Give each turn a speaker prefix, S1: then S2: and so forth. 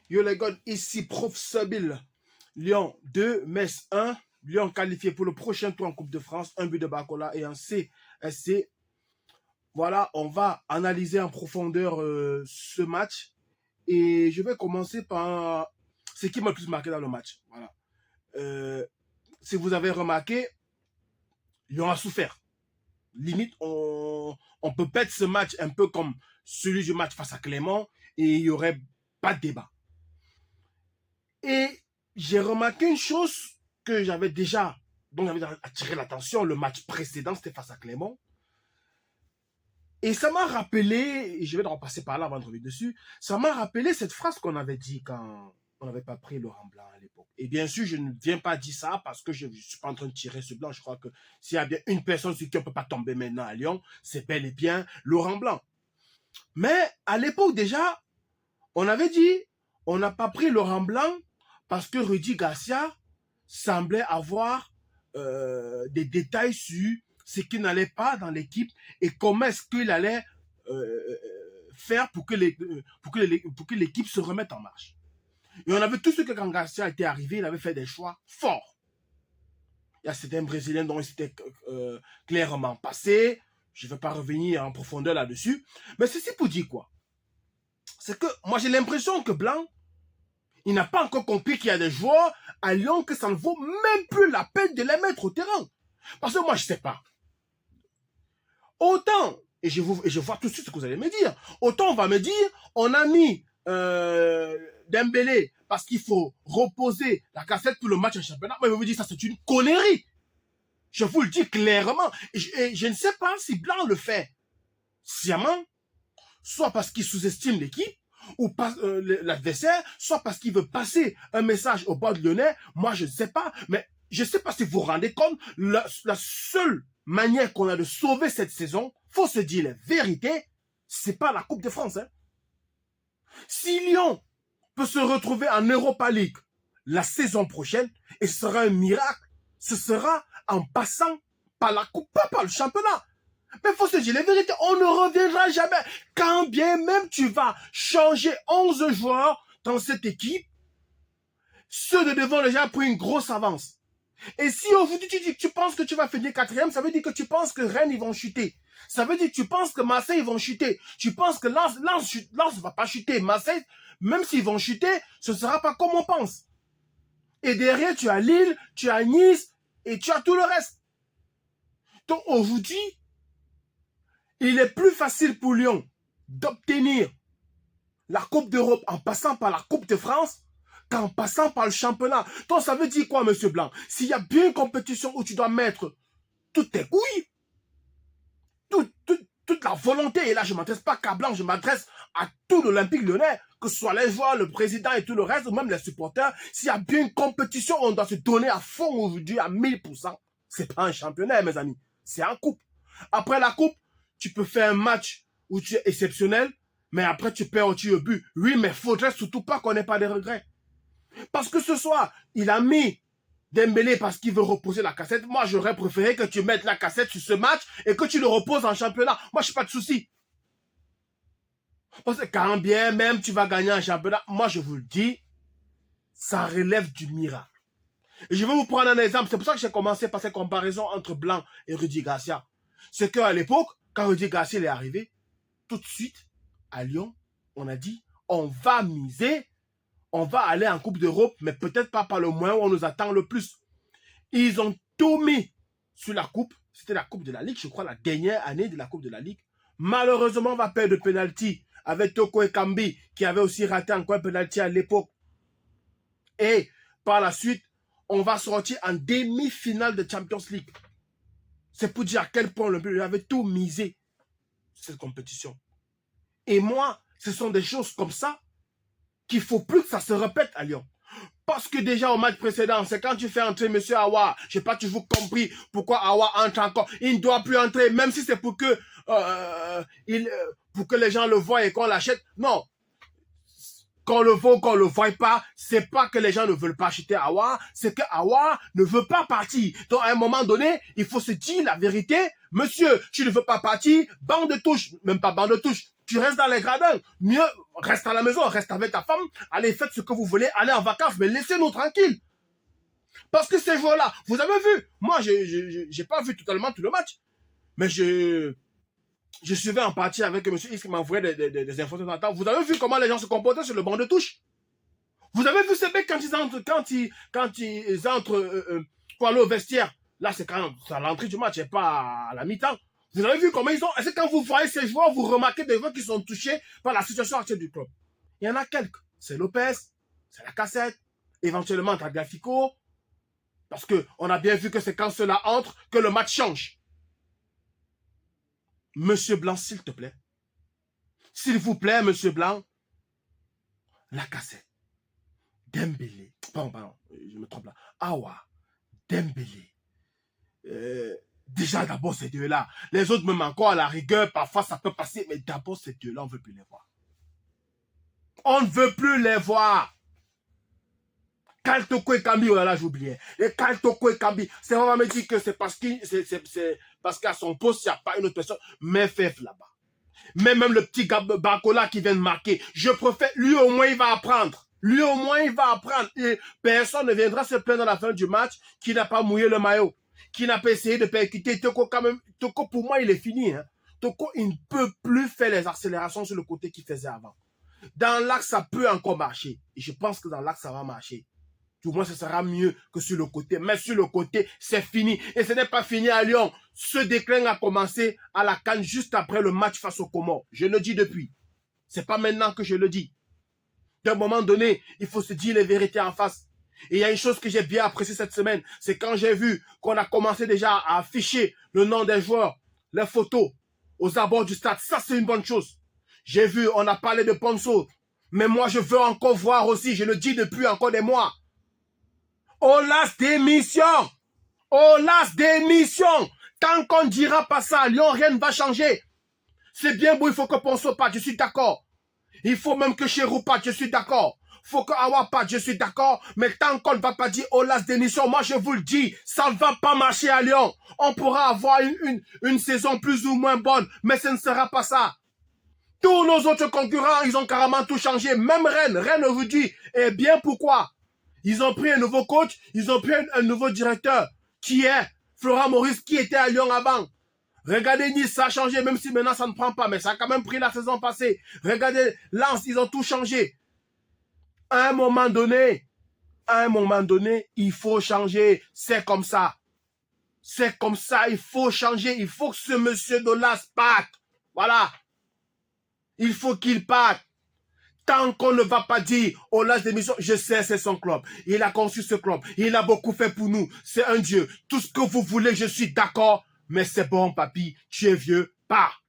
S1: Yo les gars, ici Prof Sabil. Lyon 2, Metz 1. Lyon qualifié pour le prochain tour en Coupe de France. Un but de Bacola et un CSC. Voilà, on va analyser en profondeur ce match. Et je vais commencer par ce qui m'a le plus marqué dans le match. Voilà. Si vous avez remarqué, Lyon a souffert. Limite, on peut perdre ce match un peu comme celui du match face à Clément et il n'y aurait pas de débat. Et j'ai remarqué une chose que j'avais déjà, dont j'avais attiré l'attention, le match précédent, c'était face à Clément. Et ça m'a rappelé, et je vais repasser par là avant de revenir dessus, ça m'a rappelé cette phrase qu'on avait dit quand on n'avait pas pris Laurent Blanc à l'époque. Et bien sûr, je ne viens pas dire ça parce que je ne suis pas en train de tirer ce blanc. Je crois que s'il y a bien une personne sur qui on ne peut pas tomber maintenant à Lyon, c'est bel et bien Laurent Blanc. Mais à l'époque déjà, on avait dit, on n'a pas pris Laurent Blanc parce que Rudy Garcia semblait avoir des détails sur ce qui n'allait pas dans l'équipe et comment est-ce qu'il allait faire pour que l'équipe se remette en marche. Et on avait tout ce que quand Garcia était arrivé, il avait fait des choix forts. Il y a certains Brésiliens dont il s'était clairement passé. Je ne vais pas revenir en profondeur là-dessus. Mais ceci pour dire quoi? C'est que moi j'ai l'impression que Blanc, il n'a pas encore compris qu'il y a des joueurs à Lyon que ça ne vaut même plus la peine de les mettre au terrain. Parce que moi, je ne sais pas. Autant, et je vois tout de suite ce que vous allez me dire, autant on va me dire, on a mis Dembélé parce qu'il faut reposer la cassette pour le match en championnat. Mais je vous dis, ça c'est une connerie. Je vous le dis clairement. Et je ne sais pas si Blanc le fait sciemment, soit parce qu'il sous-estime l'équipe, ou l'adversaire, soit parce qu'il veut passer un message au bord de Lyonnais. Moi, je ne sais pas, mais je ne sais pas si vous vous rendez compte, la seule manière qu'on a de sauver cette saison, faut se dire la vérité, c'est pas la Coupe de France. Hein. Si Lyon peut se retrouver en Europa League la saison prochaine, et ce sera un miracle, ce sera en passant par la Coupe, pas par le championnat. Mais il faut se dire la vérité, on ne reviendra jamais. Quand bien même tu vas changer 11 joueurs dans cette équipe, ceux de devant déjà ont pris une grosse avance. Et si aujourd'hui tu dis que tu penses que tu vas finir 4e, ça veut dire que tu penses que Rennes ils vont chuter. Ça veut dire que tu penses que Marseille ils vont chuter. Tu penses que Lens ne va pas chuter. Marseille, même s'ils vont chuter, ce ne sera pas comme on pense. Et derrière, tu as Lille, tu as Nice et tu as tout le reste. Donc aujourd'hui, il est plus facile pour Lyon d'obtenir la Coupe d'Europe en passant par la Coupe de France qu'en passant par le championnat. Donc ça veut dire quoi, monsieur Blanc? S'il y a bien une compétition où tu dois mettre toutes tes couilles, toute la volonté, et là je ne m'adresse pas qu'à Blanc, je m'adresse à tout l'Olympique Lyonnais, que ce soit les joueurs, le président et tout le reste, ou même les supporters, s'il y a bien une compétition où on doit se donner à fond aujourd'hui à 1000%, c'est pas un championnat, mes amis, c'est un coupe. Après la coupe, tu peux faire un match où tu es exceptionnel, mais après tu perds au tir au but. Oui, mais il faudrait surtout pas qu'on n'ait pas de regrets. Parce que ce soir, il a mis Dembélé parce qu'il veut reposer la cassette. Moi, j'aurais préféré que tu mettes la cassette sur ce match et que tu le reposes en championnat. Moi, je n'ai pas de souci. Parce que quand bien même tu vas gagner un championnat, moi, je vous le dis, ça relève du miracle. Et je vais vous prendre un exemple. C'est pour ça que j'ai commencé par cette comparaison entre Blanc et Rudy Garcia. C'est qu'à l'époque, quand Rudy Garcia est arrivé, tout de suite, à Lyon, on a dit, on va miser, on va aller en Coupe d'Europe, mais peut-être pas par le moyen où on nous attend le plus. Ils ont tout mis sur la Coupe. C'était la Coupe de la Ligue, je crois, la dernière année de la Coupe de la Ligue. Malheureusement, on va perdre de pénalty avec Toko Ekambi, qui avait aussi raté encore un pénalty à l'époque. Et par la suite, on va sortir en demi-finale de Champions League. C'est pour dire à quel point le but avait tout misé sur cette compétition. Et moi, ce sont des choses comme ça qu'il ne faut plus que ça se répète à Lyon. Parce que déjà au match précédent, c'est quand tu fais entrer M. Awa, je n'ai pas toujours compris pourquoi Awa entre encore. Il ne doit plus entrer, même si c'est pour que les gens le voient et qu'on l'achète. Non. Qu'on le voit ou qu'on le voit pas, c'est pas que les gens ne veulent pas acheter Awa, c'est que Awa ne veut pas partir. Donc, à un moment donné, il faut se dire la vérité. Monsieur, tu ne veux pas partir, banc de touche, même pas banc de touche. Tu restes dans les gradins. Mieux, reste à la maison, reste avec ta femme. Allez, faites ce que vous voulez, allez en vacances, mais laissez-nous tranquilles. Parce que ces joueurs-là, vous avez vu, moi, j'ai pas vu totalement tout le match, mais je suivais en partie avec M. X qui m'envoyait des infos de temps en temps. Vous avez vu comment les gens se comportaient sur le banc de touche? Vous avez vu ces mecs quand ils entrent pour aller au vestiaire? Là, c'est quand c'est à l'entrée du match et pas à la mi-temps. Vous avez vu comment ils sont? Est-ce que quand vous voyez ces joueurs, vous remarquez des joueurs qui sont touchés par la situation actuelle du club? Il y en a quelques. C'est Lopez, c'est la cassette, éventuellement Tagliafico. Parce qu'on a bien vu que c'est quand cela entre que le match change. Monsieur Blanc, s'il te plaît. S'il vous plaît, Monsieur Blanc. La cassette. Dembélé. Pardon, je me trompe là. Awa. Dembélé. Déjà, d'abord, ces deux-là. Les autres, même encore à la rigueur, parfois ça peut passer. Mais d'abord, ces deux-là, on ne veut plus les voir. On ne veut plus les voir. Kaltoko et Kambi, oh là là, j'oubliais. Et Kaltoko et Kambi, c'est vraiment me dire que c'est parce qu'à son poste, il n'y a pas une autre personne. Mais Fef là-bas. Mais même le petit Bakola qui vient de marquer, je préfère, lui au moins il va apprendre. Lui au moins il va apprendre. Et personne ne viendra se plaindre à la fin du match qui n'a pas mouillé le maillot, qui n'a pas essayé de percuter. Toko quand même, Toko pour moi il est fini. Hein. Toko il ne peut plus faire les accélérations sur le côté qu'il faisait avant. Dans l'axe ça peut encore marcher. Et je pense que dans l'axe ça va marcher. Du moins, ce sera mieux que sur le côté. Mais sur le côté, c'est fini. Et ce n'est pas fini à Lyon. Ce déclin a commencé à la CAN juste après le match face aux Comores. Je le dis depuis. C'est pas maintenant que je le dis. D'un moment donné, il faut se dire les vérités en face. Et il y a une chose que j'ai bien appréciée cette semaine. C'est quand j'ai vu qu'on a commencé déjà à afficher le nom des joueurs, les photos aux abords du stade. Ça, c'est une bonne chose. J'ai vu, on a parlé de Ponceau. Mais moi, je veux encore voir aussi. Je le dis depuis encore des mois. Olas démission. Olas démission. Tant qu'on ne dira pas ça à Lyon, rien ne va changer. C'est bien beau, il faut que Ponceau parte, je suis d'accord. Il faut même que Chérou parte, je suis d'accord. Il faut que Awa parte, je suis d'accord. Mais tant qu'on ne va pas dire Olas démission, moi je vous le dis, ça ne va pas marcher à Lyon. On pourra avoir une saison plus ou moins bonne, mais ce ne sera pas ça. Tous nos autres concurrents, ils ont carrément tout changé. Même Rennes, Rennes vous dit, eh bien pourquoi? Ils ont pris un nouveau coach, ils ont pris un nouveau directeur, qui est Florent Maurice, qui était à Lyon avant. Regardez Nice, ça a changé, même si maintenant ça ne prend pas, mais ça a quand même pris la saison passée. Regardez Lens, ils ont tout changé. À un moment donné, il faut changer. C'est comme ça. C'est comme ça, il faut changer. Il faut que ce monsieur Dolas parte. Voilà. Il faut qu'il parte. Tant qu'on ne va pas dire au lâche d'émission, je sais, c'est son club. Il a conçu ce club. Il a beaucoup fait pour nous. C'est un Dieu. Tout ce que vous voulez, je suis d'accord. Mais c'est bon, papy. Tu es vieux. Pars.